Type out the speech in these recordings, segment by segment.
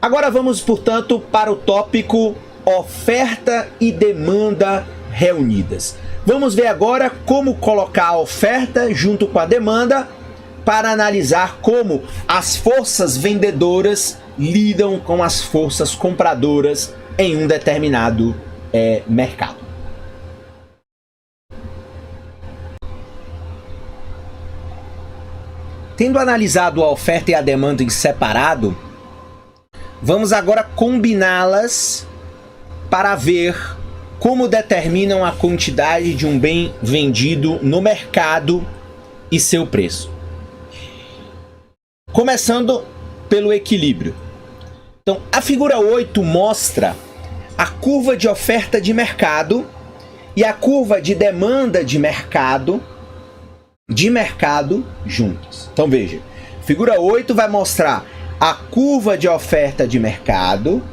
Agora vamos, portanto, para o tópico oferta e demanda reunidas. Vamos ver agora como colocar a oferta junto com a demanda para analisar como as forças vendedoras lidam com as forças compradoras em um determinado mercado. Tendo analisado a oferta e a demanda em separado, vamos agora combiná-las para ver como determinam a quantidade de um bem vendido no mercado e seu preço. Começando pelo equilíbrio. Então, a figura 8 mostra a curva de oferta de mercado e a curva de demanda de mercado juntas. Então veja, figura 8 vai mostrar a curva de oferta de mercado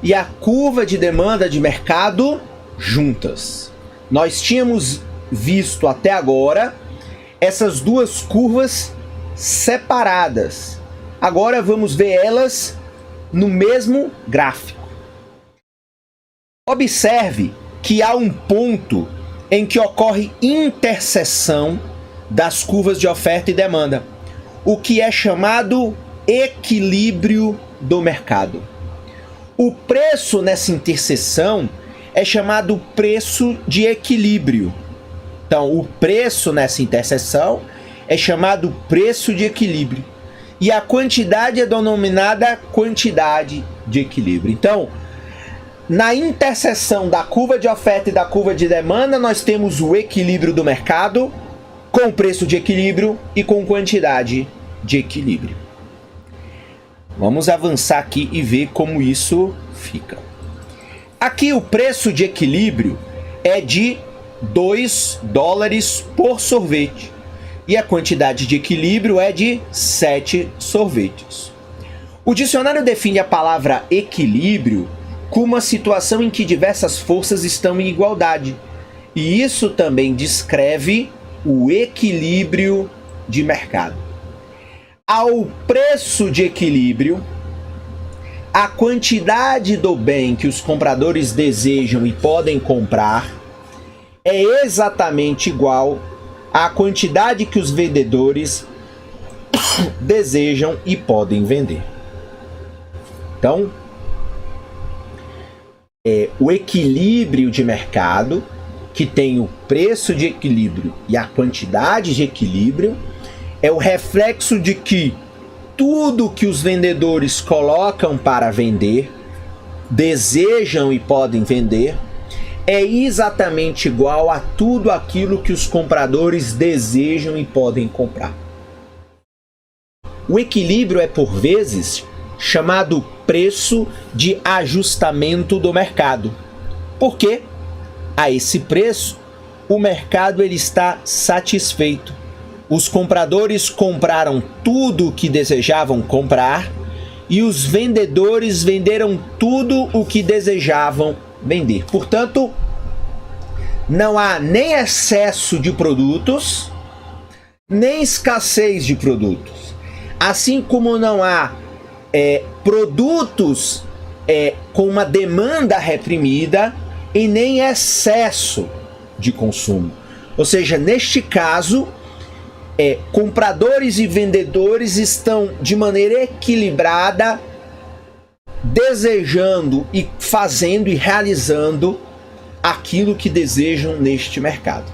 e a curva de demanda de mercado juntas. Nós tínhamos visto até agora essas duas curvas separadas. Agora vamos ver elas no mesmo gráfico. Observe que há um ponto em que ocorre interseção das curvas de oferta e demanda, o que é chamado equilíbrio do mercado. O preço nessa interseção é chamado preço de equilíbrio. Então, o preço nessa interseção é chamado preço de equilíbrio. E a quantidade é denominada quantidade de equilíbrio. Então, na interseção da curva de oferta e da curva de demanda, nós temos o equilíbrio do mercado com preço de equilíbrio e com quantidade de equilíbrio. Vamos avançar aqui e ver como isso fica. Aqui o preço de equilíbrio é de $2 por sorvete. E a quantidade de equilíbrio é de 7 sorvetes. O dicionário define a palavra equilíbrio como uma situação em que diversas forças estão em igualdade. E isso também descreve o equilíbrio de mercado. Ao preço de equilíbrio, a quantidade do bem que os compradores desejam e podem comprar é exatamente igual à quantidade que os vendedores desejam e podem vender. Então, o equilíbrio de mercado, que tem o preço de equilíbrio e a quantidade de equilíbrio, é o reflexo de que tudo que os vendedores colocam para vender, desejam e podem vender, é exatamente igual a tudo aquilo que os compradores desejam e podem comprar. O equilíbrio é, por vezes, chamado preço de ajustamento do mercado. Por quê? A esse preço, o mercado ele está satisfeito. Os compradores compraram tudo o que desejavam comprar e os vendedores venderam tudo o que desejavam vender. Portanto, não há nem excesso de produtos, nem escassez de produtos. Assim como não há produtos com uma demanda reprimida e nem excesso de consumo. Ou seja, neste caso, compradores e vendedores estão de maneira equilibrada desejando e fazendo e realizando aquilo que desejam neste mercado.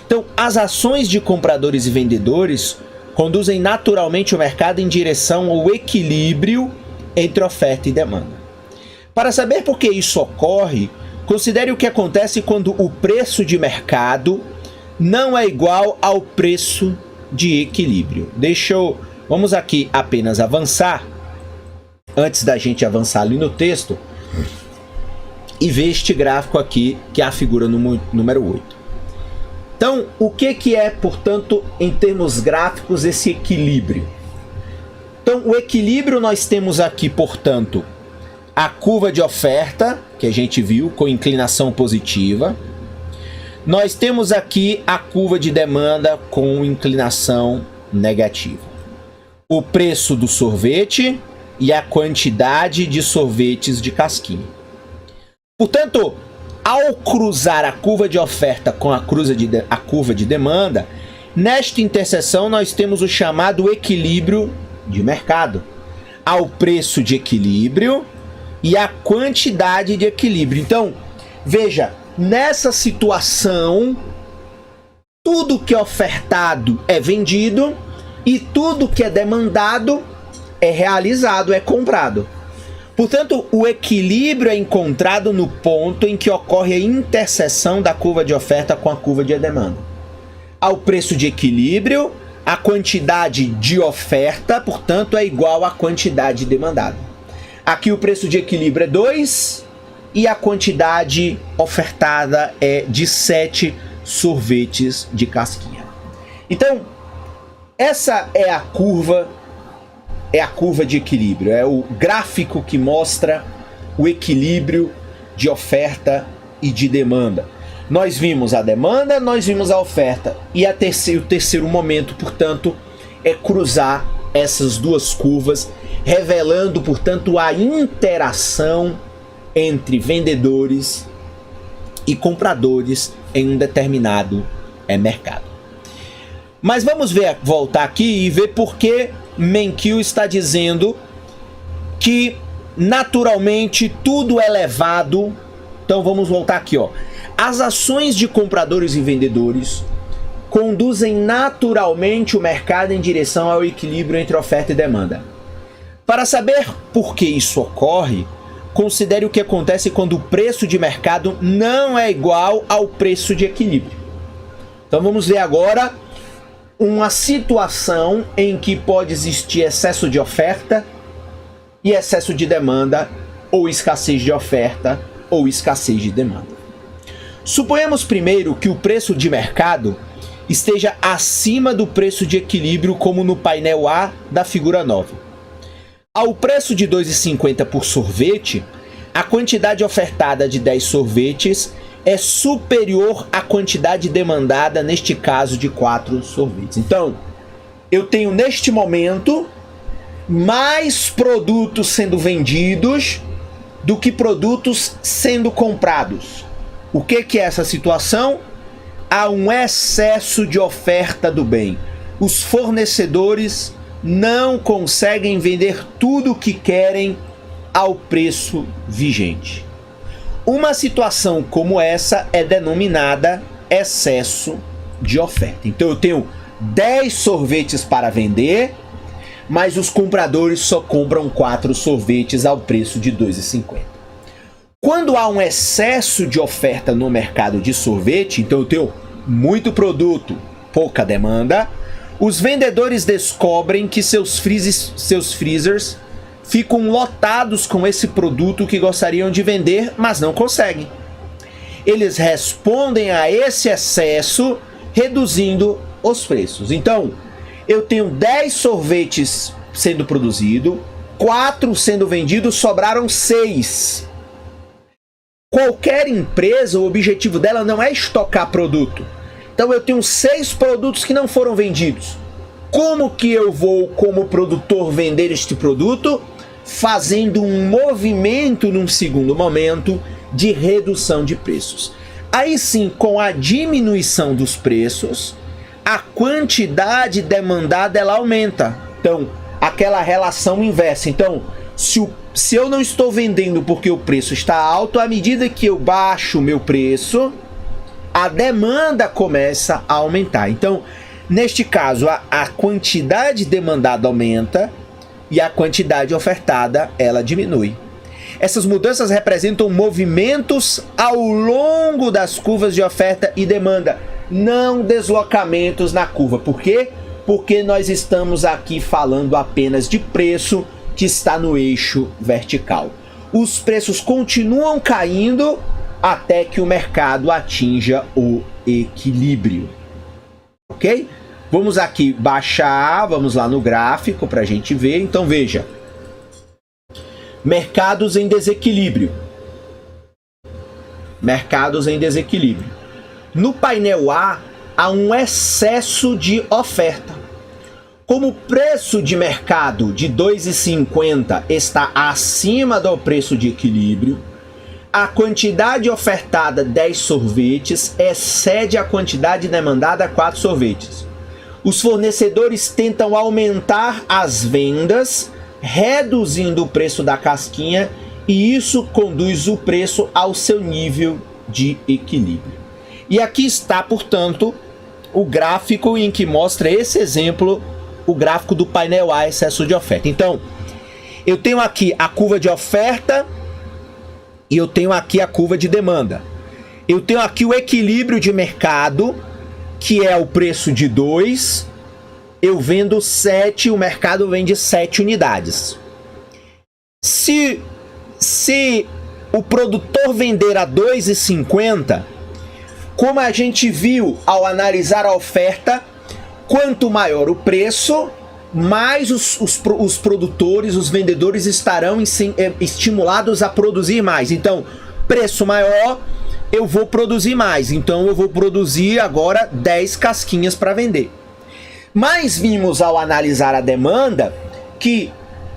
Então, as ações de compradores e vendedores conduzem naturalmente o mercado em direção ao equilíbrio entre oferta e demanda. Para saber por que isso ocorre, considere o que acontece quando o preço de mercado não é igual ao preço de equilíbrio. Vamos aqui apenas avançar, antes da gente avançar ali no texto, e ver este gráfico aqui, que é a figura número 8. Então, o que é, portanto, em termos gráficos, esse equilíbrio? Então, o equilíbrio nós temos aqui, portanto, a curva de oferta, que a gente viu, com inclinação positiva. Nós temos aqui a curva de demanda com inclinação negativa. O preço do sorvete e a quantidade de sorvetes de casquinha. Portanto, ao cruzar a curva de oferta com a curva de demanda, nesta interseção nós temos o chamado equilíbrio de mercado. Há o preço de equilíbrio e a quantidade de equilíbrio. Então, veja, nessa situação, tudo que é ofertado é vendido e tudo que é demandado é realizado, é comprado. Portanto, o equilíbrio é encontrado no ponto em que ocorre a interseção da curva de oferta com a curva de demanda. Ao preço de equilíbrio, a quantidade de oferta, portanto, é igual à quantidade demandada. Aqui o preço de equilíbrio é 2 e a quantidade ofertada é de 7 sorvetes de casquinha. Então, essa é a curva de equilíbrio, é o gráfico que mostra o equilíbrio de oferta e de demanda. Nós vimos a demanda, nós vimos a oferta, e o terceiro momento, portanto, é cruzar essas duas curvas, revelando, portanto, a interação entre vendedores e compradores em um determinado mercado. Mas vamos voltar aqui e ver por que Menkil está dizendo que naturalmente tudo é levado. Então vamos voltar aqui, ó. As ações de compradores e vendedores conduzem naturalmente o mercado em direção ao equilíbrio entre oferta e demanda. Para saber por que isso ocorre, considere o que acontece quando o preço de mercado não é igual ao preço de equilíbrio. Então vamos ver agora uma situação em que pode existir excesso de oferta e excesso de demanda, ou escassez de oferta ou escassez de demanda. Suponhamos primeiro que o preço de mercado esteja acima do preço de equilíbrio, como no painel A da figura 9. Ao preço de R$ 2,50 por sorvete, a quantidade ofertada de 10 sorvetes é superior à quantidade demandada, neste caso de 4 sorvetes. Então, eu tenho neste momento mais produtos sendo vendidos do que produtos sendo comprados. O que é essa situação? Há um excesso de oferta do bem. Os fornecedores não conseguem vender tudo o que querem ao preço vigente. Uma situação como essa é denominada excesso de oferta. Então eu tenho 10 sorvetes para vender, mas os compradores só compram 4 sorvetes ao preço de R$ 2,50. Quando há um excesso de oferta no mercado de sorvete, então eu tenho muito produto, pouca demanda, os vendedores descobrem que seus freezers ficam lotados com esse produto que gostariam de vender, mas não conseguem. Eles respondem a esse excesso reduzindo os preços. Então, eu tenho 10 sorvetes sendo produzidos, 4 sendo vendidos, sobraram 6. Qualquer empresa, o objetivo dela não é estocar produto. Então eu tenho 6 produtos que não foram vendidos. Como que eu vou, como produtor, vender este produto? Fazendo um movimento num segundo momento de redução de preços. Aí sim, com a diminuição dos preços, a quantidade demandada ela aumenta. Então, aquela relação inversa. Então, se eu não estou vendendo porque o preço está alto, à medida que eu baixo o meu preço, a demanda começa a aumentar. Então, neste caso, a quantidade demandada aumenta e a quantidade ofertada, ela diminui. Essas mudanças representam movimentos ao longo das curvas de oferta e demanda, não deslocamentos na curva. Por quê? Porque nós estamos aqui falando apenas de preço que está no eixo vertical. Os preços continuam caindo até que o mercado atinja o equilíbrio. Ok? Vamos aqui baixar, vamos lá no gráfico para a gente ver. Então veja, mercados em desequilíbrio. Mercados em desequilíbrio. No painel A, há um excesso de oferta. Como o preço de mercado de 2,50 está acima do preço de equilíbrio, a quantidade ofertada 10 sorvetes excede a quantidade demandada 4 sorvetes. Os fornecedores tentam aumentar as vendas, reduzindo o preço da casquinha, e isso conduz o preço ao seu nível de equilíbrio. E aqui está, portanto, o gráfico em que mostra esse exemplo, o gráfico do painel A, excesso de oferta. Então, eu tenho aqui a curva de oferta e eu tenho aqui a curva de demanda. Eu tenho aqui o equilíbrio de mercado, que é o preço de 2, eu vendo 7, o mercado vende 7 unidades. Se o produtor vender a 2,50, como a gente viu ao analisar a oferta, quanto maior o preço, mais os produtores, os vendedores estarão estimulados a produzir mais. Então, preço maior, eu vou produzir mais. Então, eu vou produzir agora 10 casquinhas para vender. Mas vimos ao analisar a demanda que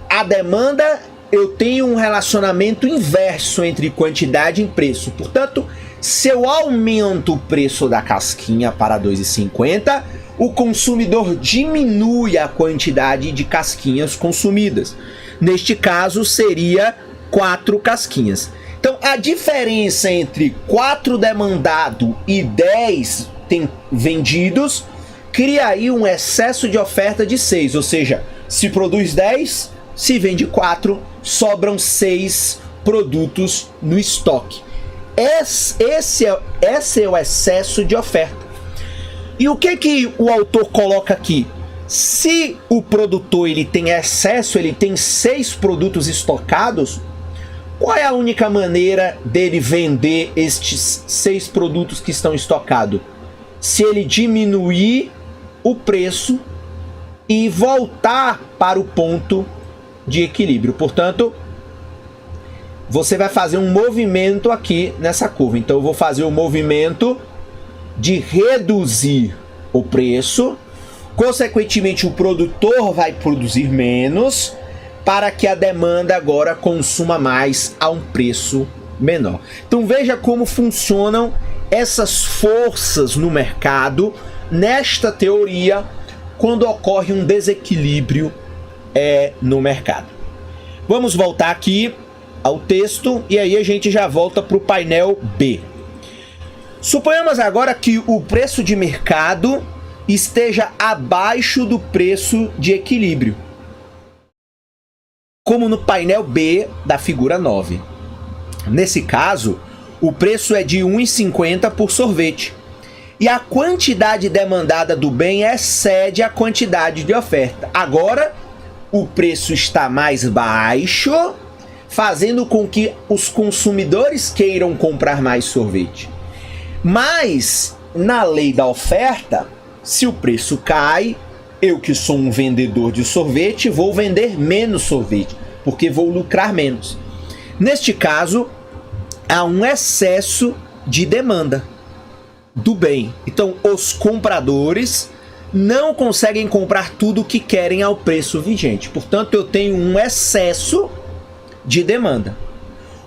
a demanda, eu tenho um relacionamento inverso entre quantidade e preço. Portanto, se eu aumento o preço da casquinha para 2,50, o consumidor diminui a quantidade de casquinhas consumidas. Neste caso, seria 4 casquinhas. Então, a diferença entre 4 demandado e 10 vendidos cria aí um excesso de oferta de 6. Ou seja, se produz 10, se vende 4, sobram 6 produtos no estoque. Esse é o excesso de oferta. E o que o autor coloca aqui? Se o produtor ele tem excesso, ele tem 6 produtos estocados, qual é a única maneira dele vender estes 6 produtos que estão estocados? Se ele diminuir o preço e voltar para o ponto de equilíbrio. Portanto, você vai fazer um movimento aqui nessa curva. Então eu vou fazer o movimento de reduzir o preço, consequentemente o produtor vai produzir menos para que a demanda agora consuma mais a um preço menor. Então veja como funcionam essas forças no mercado, nesta teoria, quando ocorre um desequilíbrio no mercado. Vamos voltar aqui ao texto e aí a gente já volta para o painel B. Suponhamos agora que o preço de mercado esteja abaixo do preço de equilíbrio, como no painel B da figura 9. Nesse caso, o preço é de 1,50 por sorvete e a quantidade demandada do bem excede a quantidade de oferta. Agora, o preço está mais baixo, fazendo com que os consumidores queiram comprar mais sorvete. Mas, na lei da oferta, se o preço cai, eu que sou um vendedor de sorvete, vou vender menos sorvete, porque vou lucrar menos. Neste caso, há um excesso de demanda do bem. Então, os compradores não conseguem comprar tudo o que querem ao preço vigente. Portanto, eu tenho um excesso de demanda.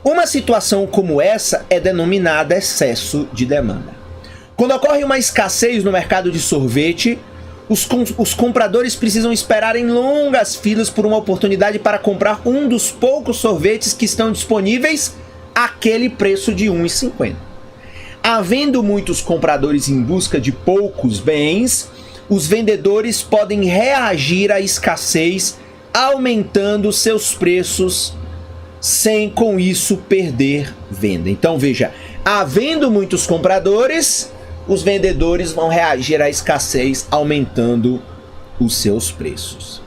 Uma situação como essa é denominada excesso de demanda. Quando ocorre uma escassez no mercado de sorvete, os compradores precisam esperar em longas filas por uma oportunidade para comprar um dos poucos sorvetes que estão disponíveis àquele preço de 1,50. Havendo muitos compradores em busca de poucos bens, os vendedores podem reagir à escassez aumentando seus preços sem com isso perder venda. Então veja, havendo muitos compradores, os vendedores vão reagir à escassez aumentando os seus preços.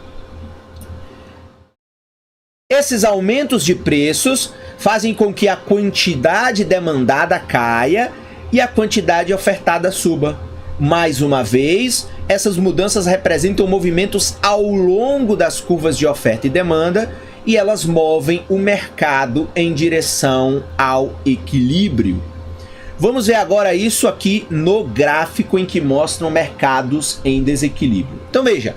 Esses aumentos de preços fazem com que a quantidade demandada caia e a quantidade ofertada suba. Mais uma vez, essas mudanças representam movimentos ao longo das curvas de oferta e demanda, e elas movem o mercado em direção ao equilíbrio. Vamos ver agora isso aqui no gráfico em que mostram mercados em desequilíbrio. Então veja,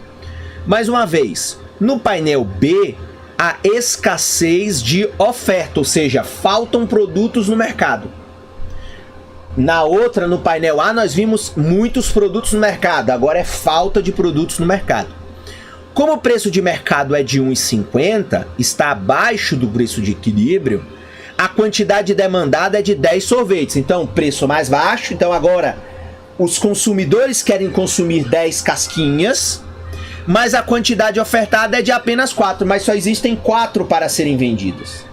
Mais uma vez, no painel B, a escassez de oferta, ou seja, faltam produtos no mercado. Na outra, no painel A, nós vimos muitos produtos no mercado, agora é falta de produtos no mercado. Como o preço de mercado é de 1,50, está abaixo do preço de equilíbrio, a quantidade demandada é de 10 sorvetes. Então, preço mais baixo. Então, agora, os consumidores querem consumir 10 casquinhas, mas a quantidade ofertada é de apenas 4, mas só existem 4 para serem vendidas.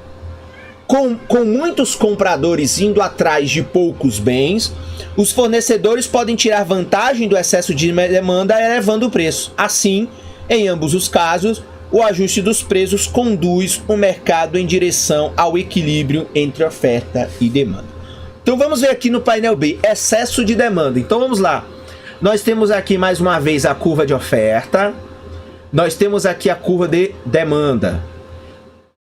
Com muitos compradores indo atrás de poucos bens, os fornecedores podem tirar vantagem do excesso de demanda elevando o preço. Assim, em ambos os casos, o ajuste dos preços conduz o mercado em direção ao equilíbrio entre oferta e demanda. Então vamos ver aqui no painel B, excesso de demanda. Então vamos lá. Nós temos aqui mais uma vez a curva de oferta. Nós temos aqui a curva de demanda.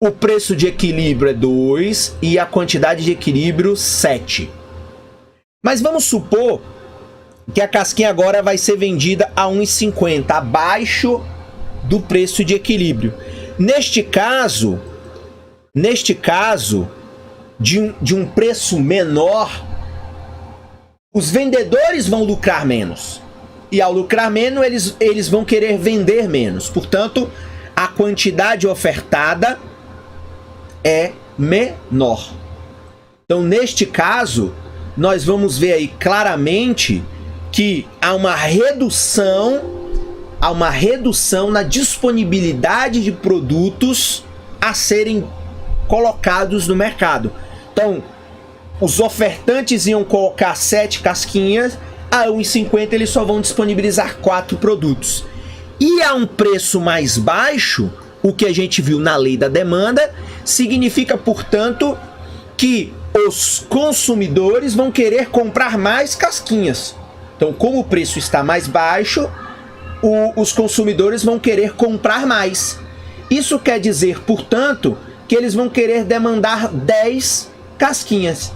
O preço de equilíbrio é 2 e a quantidade de equilíbrio 7. Mas vamos supor que a casquinha agora vai ser vendida a 1,50, abaixo do preço de equilíbrio. Neste caso, de um preço menor, os vendedores vão lucrar menos. E ao lucrar menos, eles vão querer vender menos. Portanto, a quantidade ofertada é menor. Então, neste caso, nós vamos ver aí claramente que há uma redução na disponibilidade de produtos a serem colocados no mercado. Então, os ofertantes iam colocar 7 casquinhas, a 1,50 eles só vão disponibilizar 4 produtos. E a um preço mais baixo, o que a gente viu na lei da demanda, significa, portanto, que os consumidores vão querer comprar mais casquinhas. Então, como o preço está mais baixo, os consumidores vão querer comprar mais. Isso quer dizer, portanto, que eles vão querer demandar 10 casquinhas.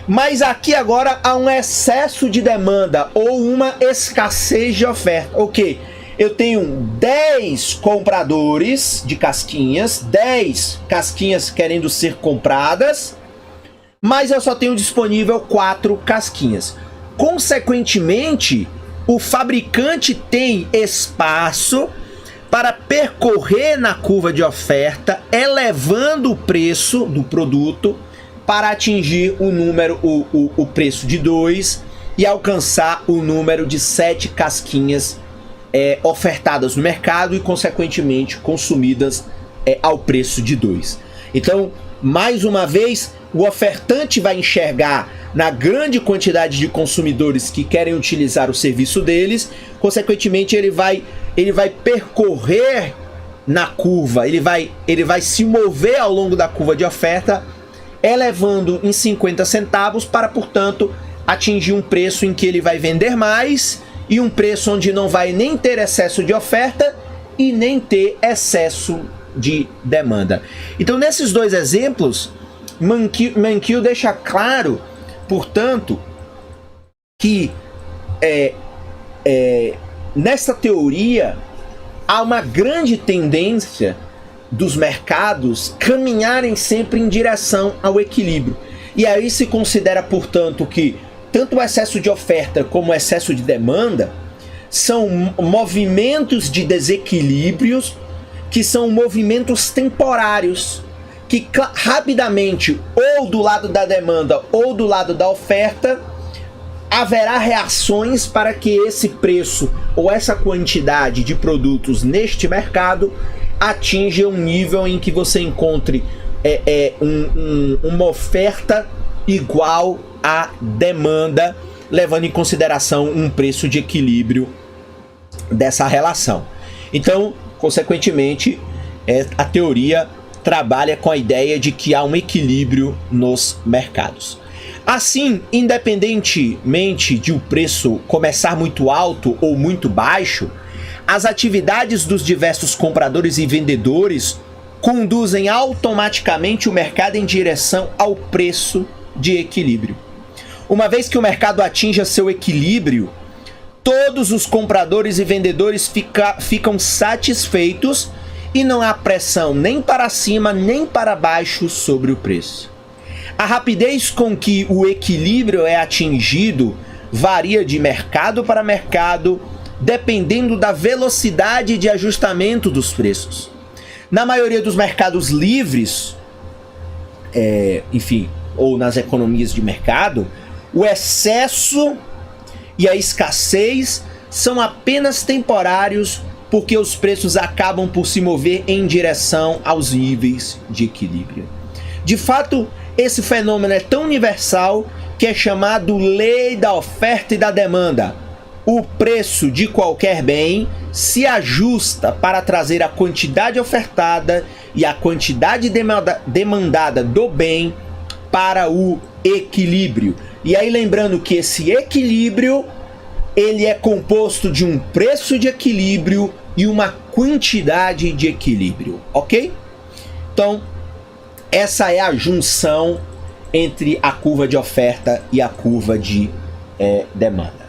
Mas aqui agora há um excesso de demanda ou uma escassez de oferta. Ok, eu tenho 10 compradores de casquinhas, 10 casquinhas querendo ser compradas, mas eu só tenho disponível 4 casquinhas. Consequentemente, o fabricante tem espaço para percorrer na curva de oferta, elevando o preço do produto para atingir o preço de 2 e alcançar o número de 7 casquinhas ofertadas no mercado e, consequentemente, consumidas ao preço de 2. Então, mais uma vez, o ofertante vai enxergar na grande quantidade de consumidores que querem utilizar o serviço deles, consequentemente ele vai percorrer na curva, ele vai se mover ao longo da curva de oferta, elevando em 50 centavos para, portanto, atingir um preço em que ele vai vender mais e um preço onde não vai nem ter excesso de oferta e nem ter excesso de demanda. Então, nesses dois exemplos, Mankiw deixa claro, portanto, que nessa teoria há uma grande tendência dos mercados caminharem sempre em direção ao equilíbrio. E aí se considera, portanto, que tanto o excesso de oferta como o excesso de demanda são movimentos de desequilíbrios que são movimentos temporários, que rapidamente, ou do lado da demanda ou do lado da oferta, haverá reações para que esse preço ou essa quantidade de produtos neste mercado atinja um nível em que você encontre uma oferta igual à demanda, levando em consideração um preço de equilíbrio dessa relação. Então, consequentemente, a teoria trabalha com a ideia de que há um equilíbrio nos mercados. Assim, independentemente de o preço começar muito alto ou muito baixo, as atividades dos diversos compradores e vendedores conduzem automaticamente o mercado em direção ao preço de equilíbrio. Uma vez que o mercado atinja seu equilíbrio, todos os compradores e vendedores ficam satisfeitos e não há pressão nem para cima nem para baixo sobre o preço. A rapidez com que o equilíbrio é atingido varia de mercado para mercado, dependendo da velocidade de ajustamento dos preços. Na maioria dos mercados livres, ou nas economias de mercado, o excesso e a escassez são apenas temporários, porque os preços acabam por se mover em direção aos níveis de equilíbrio. De fato, esse fenômeno é tão universal que é chamado lei da oferta e da demanda. O preço de qualquer bem se ajusta para trazer a quantidade ofertada e a quantidade demandada do bem para o equilíbrio. E aí lembrando que esse equilíbrio ele é composto de um preço de equilíbrio e uma quantidade de equilíbrio, ok? Então, essa é a junção entre a curva de oferta e a curva de demanda.